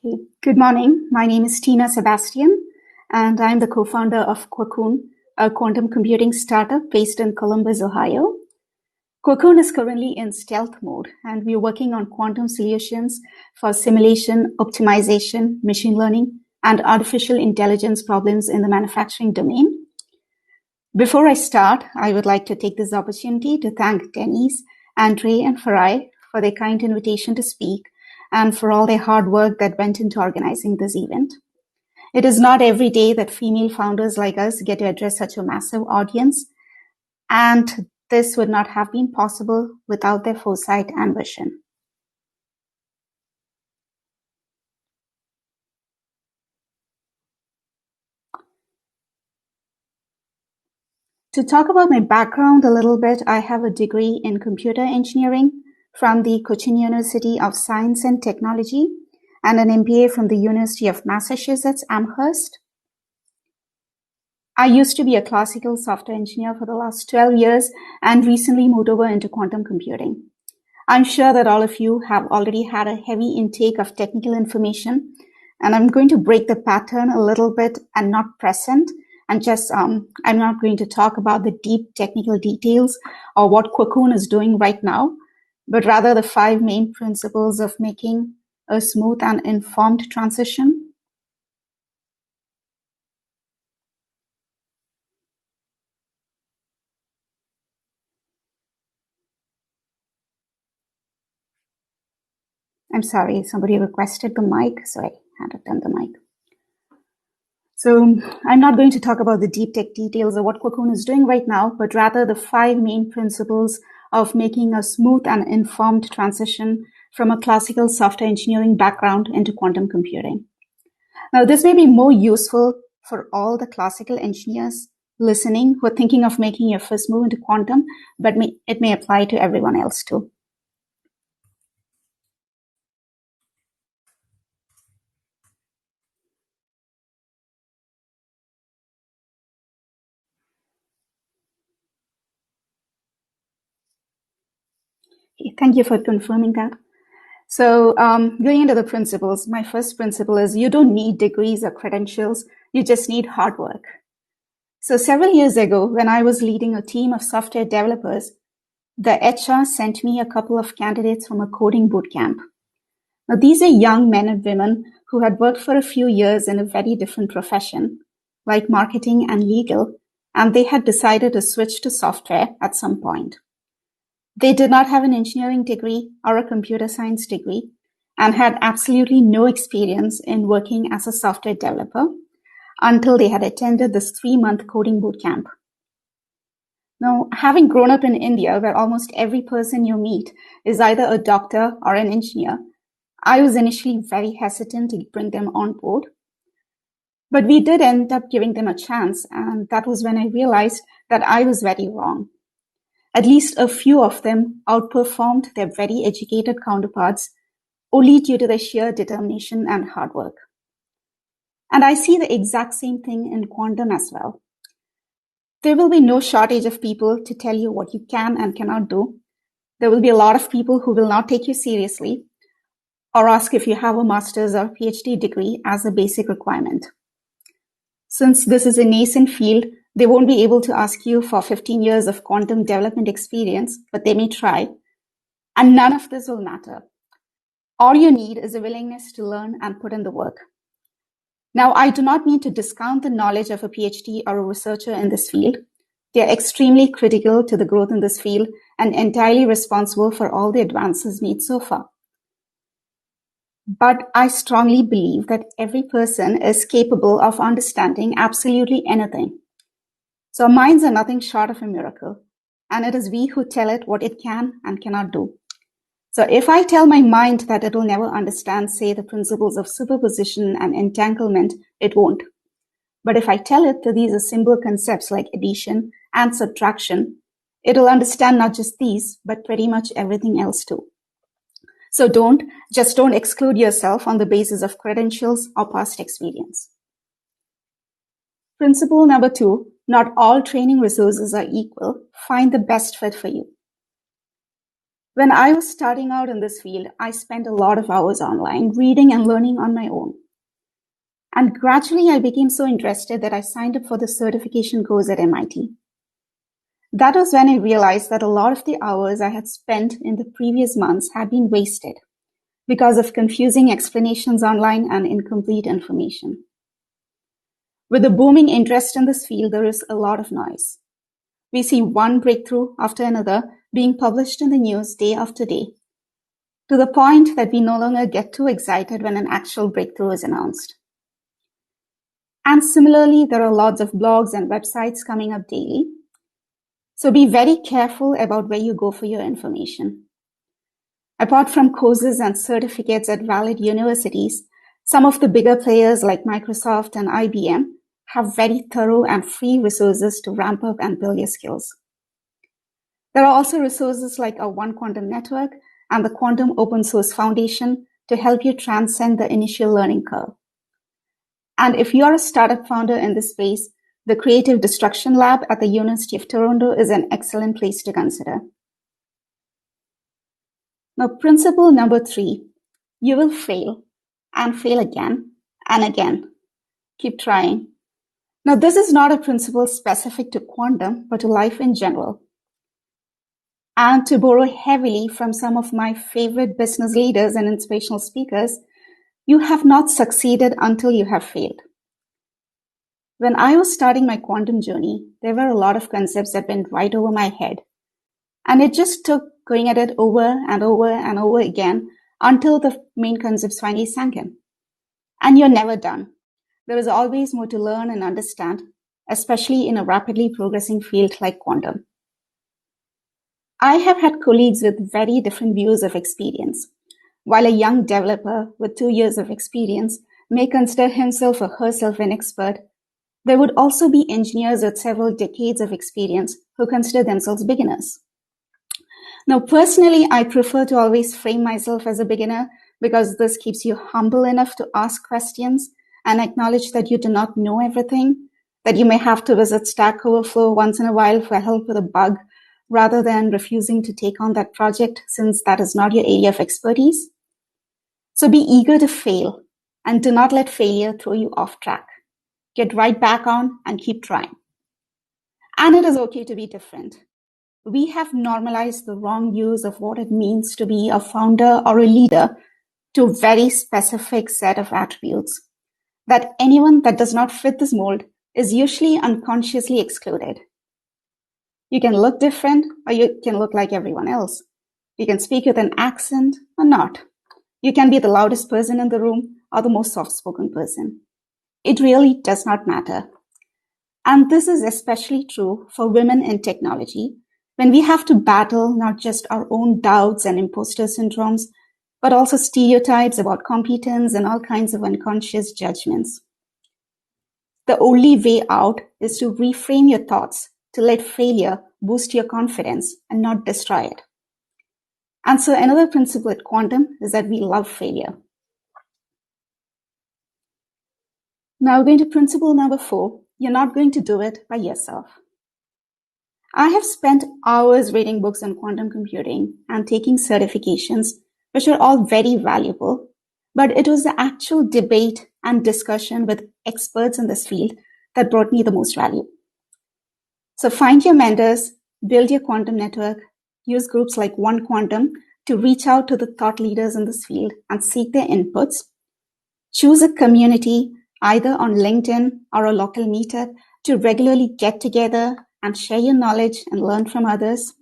Okay. Good morning. My name is Sebastian, and I'm the co-founder of Cocoon, a quantum computing startup based in Columbus, Ohio. Cocoon is currently in stealth mode, and we're working on quantum solutions for simulation, optimization, machine learning, and artificial intelligence problems in the manufacturing domain. Before I start, I would like to take this opportunity to thank Denise, André, and Farai for their kind invitation to speak and for all their hard work that went into organizing this event. It is not every day that female founders like us get to address such a massive audience, and this would not have been possible without their foresight and vision. To talk about my background a little bit, I have a degree in computer engineering from the Cochin University of Science and Technology and an MBA from the University of Massachusetts, Amherst. I used to be a classical software engineer for the last 12 years and recently moved over into quantum computing. I'm sure that all of you have already had a heavy intake of technical information, and I'm going to break the pattern a little bit and not present. And just, I'm not going to talk about the deep technical details or what Cocoon is doing right now, but rather the 5 main principles of making a smooth and informed transition. I'm sorry, somebody requested the mic, so I handed them the mic. So I'm not going to talk about the deep tech details of what Cocoon is doing right now, but rather the 5 main principles of making a smooth and informed transition from a classical software engineering background into quantum computing. Now, this may be more useful for all the classical engineers listening who are thinking of making your first move into quantum, but it may apply to everyone else too. Thank you for confirming that. So going into the principles, my first principle is you don't need degrees or credentials, you just need hard work. So several years ago, when I was leading a team of software developers, the HR sent me a couple of candidates from a coding bootcamp. Now, these are young men and women who had worked for a few years in a very different profession, like marketing and legal, and they had decided to switch to software at some point. They did not have an engineering degree or a computer science degree and had absolutely no experience in working as a software developer until they had attended this 3-month coding bootcamp. Now, having grown up in India, where almost every person you meet is either a doctor or an engineer, I was initially very hesitant to bring them on board. But we did end up giving them a chance, and that was when I realized that I was very wrong. At least a few of them outperformed their very educated counterparts only due to their sheer determination and hard work. And I see the exact same thing in quantum as well. There will be no shortage of people to tell you what you can and cannot do. There will be a lot of people who will not take you seriously or ask if you have a master's or PhD degree as a basic requirement. Since this is a nascent field, they won't be able to ask you for 15 years of quantum development experience, but they may try. And none of this will matter. All you need is a willingness to learn and put in the work. Now, I do not mean to discount the knowledge of a PhD or a researcher in this field. They are extremely critical to the growth in this field and entirely responsible for all the advances made so far. But I strongly believe that every person is capable of understanding absolutely anything. So our minds are nothing short of a miracle, and it is we who tell it what it can and cannot do. So if I tell my mind that it will never understand, say, the principles of superposition and entanglement, it won't. But if I tell it that these are simple concepts like addition and subtraction, it'll understand not just these, but pretty much everything else too. So don't exclude yourself on the basis of credentials or past experience. Principle number 2, not all training resources are equal. Find the best fit for you. When I was starting out in this field, I spent a lot of hours online reading and learning on my own. And gradually I became so interested that I signed up for the certification course at MIT. That was when I realized that a lot of the hours I had spent in the previous months had been wasted because of confusing explanations online and incomplete information. With a booming interest in this field, there is a lot of noise. We see one breakthrough after another being published in the news day after day, to the point that we no longer get too excited when an actual breakthrough is announced. And similarly, there are lots of blogs and websites coming up daily. So be very careful about where you go for your information. Apart from courses and certificates at valid universities, some of the bigger players like Microsoft and IBM have very thorough and free resources to ramp up and build your skills. There are also resources like our One Quantum Network and the Quantum Open Source Foundation to help you transcend the initial learning curve. And if you are a startup founder in this space, the Creative Destruction Lab at the University of Toronto is an excellent place to consider. Now, principle number 3, you will fail and fail again and again. Keep trying. Now, this is not a principle specific to quantum, but to life in general. And to borrow heavily from some of my favorite business leaders and inspirational speakers, you have not succeeded until you have failed. When I was starting my quantum journey, there were a lot of concepts that went right over my head. And it just took going at it over and over and over again until the main concepts finally sank in. And you're never done. There is always more to learn and understand, especially in a rapidly progressing field like quantum. I have had colleagues with very different views of experience. While a young developer with 2 years of experience may consider himself or herself an expert, there would also be engineers with several decades of experience who consider themselves beginners. Now, personally, I prefer to always frame myself as a beginner because this keeps you humble enough to ask questions and acknowledge that you do not know everything, that you may have to visit Stack Overflow once in a while for help with a bug, rather than refusing to take on that project since that is not your area of expertise. So be eager to fail and do not let failure throw you off track. Get right back on and keep trying. And it is okay to be different. We have normalized the wrong use of what it means to be a founder or a leader to a very specific set of attributes. That anyone that does not fit this mold is usually unconsciously excluded. You can look different or you can look like everyone else. You can speak with an accent or not. You can be the loudest person in the room or the most soft-spoken person. It really does not matter. And this is especially true for women in technology, when we have to battle not just our own doubts and imposter syndromes, but also stereotypes about competence and all kinds of unconscious judgments. The only way out is to reframe your thoughts, to let failure boost your confidence and not destroy it. And so another principle at quantum is that we love failure. Now going to principle number 4, you're not going to do it by yourself. I have spent hours reading books on quantum computing and taking certifications, which are all very valuable, but it was the actual debate and discussion with experts in this field that brought me the most value. So find your mentors, build your quantum network, use groups like One Quantum to reach out to the thought leaders in this field and seek their inputs. Choose a community, either on LinkedIn or a local meetup, to regularly get together and share your knowledge and learn from others.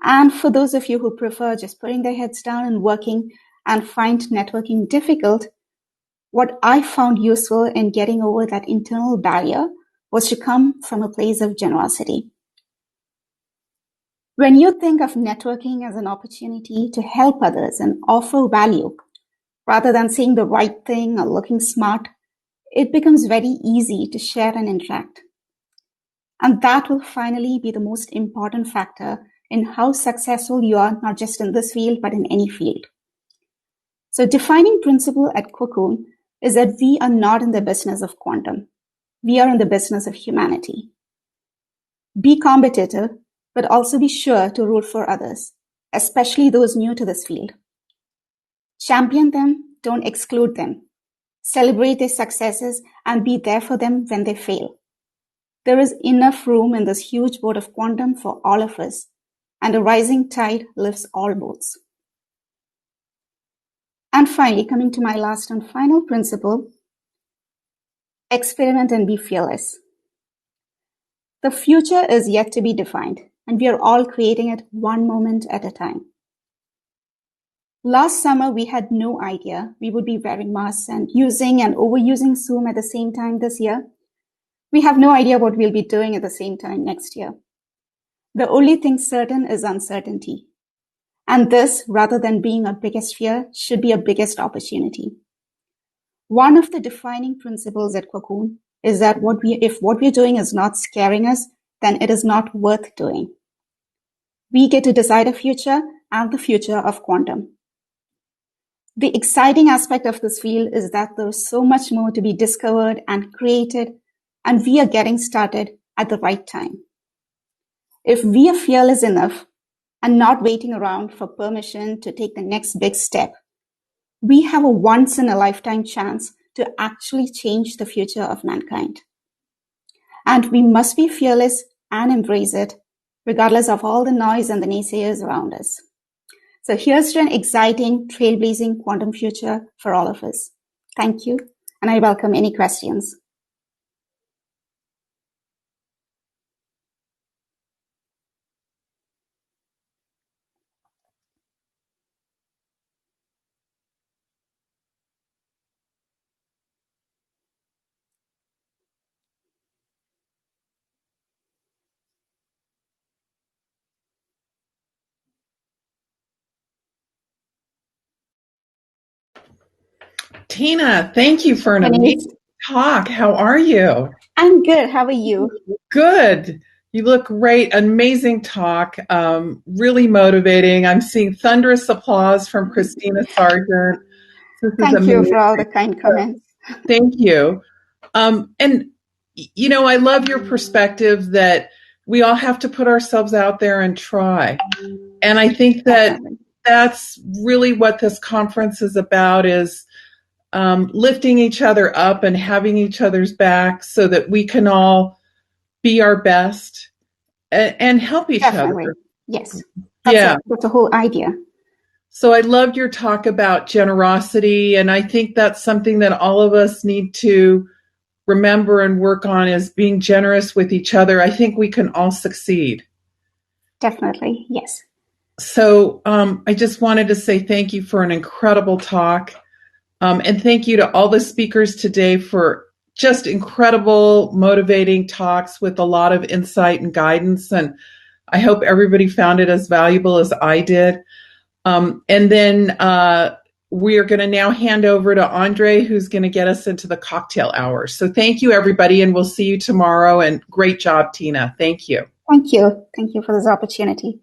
And for those of you who prefer just putting their heads down and working and find networking difficult, what I found useful in getting over that internal barrier was to come from a place of generosity. When you think of networking as an opportunity to help others and offer value, rather than saying the right thing or looking smart, it becomes very easy to share and interact. And that will finally be the most important factor in how successful you are, not just in this field, but in any field. So defining principle at Cocoon is that we are not in the business of quantum. We are in the business of humanity. Be competitive, but also be sure to root for others. especially those new to this field. Champion them, don't exclude them. Celebrate their successes and be there for them when they fail. There is enough room in this huge boat of quantum for all of us, and a rising tide lifts all boats. And finally, coming to my last and final principle, experiment and be fearless. The future is yet to be defined, and we are all creating it one moment at a time. Last summer, we had no idea we would be wearing masks and using and overusing Zoom at the same time this year. We have no idea what we'll be doing at the same time next year. The only thing certain is uncertainty. And this, rather than being our biggest fear, should be our biggest opportunity. One of the defining principles at Cocoon is that if what we're doing is not scaring us, then it is not worth doing. We get to decide a future and the future of quantum. The exciting aspect of this field is that there's so much more to be discovered and created, and we are getting started at the right time. If we are fearless enough and not waiting around for permission to take the next big step, we have a once-in-a-lifetime chance to actually change the future of mankind. And we must be fearless and embrace it, regardless of all the noise and the naysayers around us. So here's to an exciting, trailblazing quantum future for all of us. Thank you, and I welcome any questions. Tina, thank you for an amazing talk. How are you? I'm good. How are you? Good. You look great. Amazing talk. Really motivating. I'm seeing thunderous applause from Christina Sargent. Thank you for all the kind comments. Thank you. And, you know, I love your perspective that we all have to put ourselves out there and try. And I think that that's really what this conference is about, is lifting each other up and having each other's back so that we can all be our best and help each other. Yes. That's the whole idea. So I loved your talk about generosity, and I think that's something that all of us need to remember and work on, is being generous with each other. I think we can all succeed. Definitely, yes. So I just wanted to say thank you for an incredible talk. And thank you to all the speakers today for just incredible, motivating talks with a lot of insight and guidance. And I hope everybody found it as valuable as I did. And then we are going to now hand over to André, who's going to get us into the cocktail hour. So thank you, everybody, and we'll see you tomorrow. And great job, Tina. Thank you. Thank you. Thank you for this opportunity.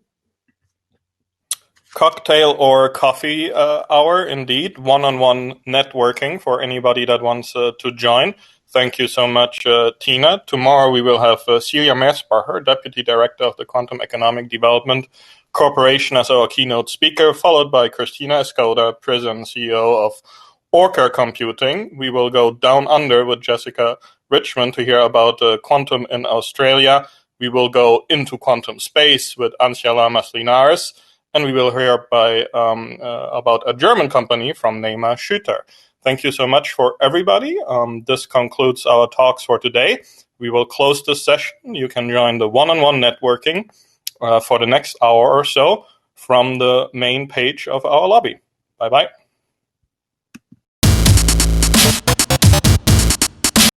Cocktail or coffee hour, indeed. One-on-one networking for anybody that wants to join. Thank you so much, Tina. Tomorrow we will have Celia Meersbacher, Deputy Director of the Quantum Economic Development Corporation, as our keynote speaker, followed by Christina Escoda, President and CEO of Orca Computing. We will go down under with Jessica Richmond to hear about quantum in Australia. We will go into quantum space with Ansja Lamas-Linares. And we will hear about a German company from Neymar Schütter. Thank you so much for everybody. This concludes our talks for today. We will close this session. You can join the one-on-one networking for the next hour or so from the main page of our lobby. Bye-bye.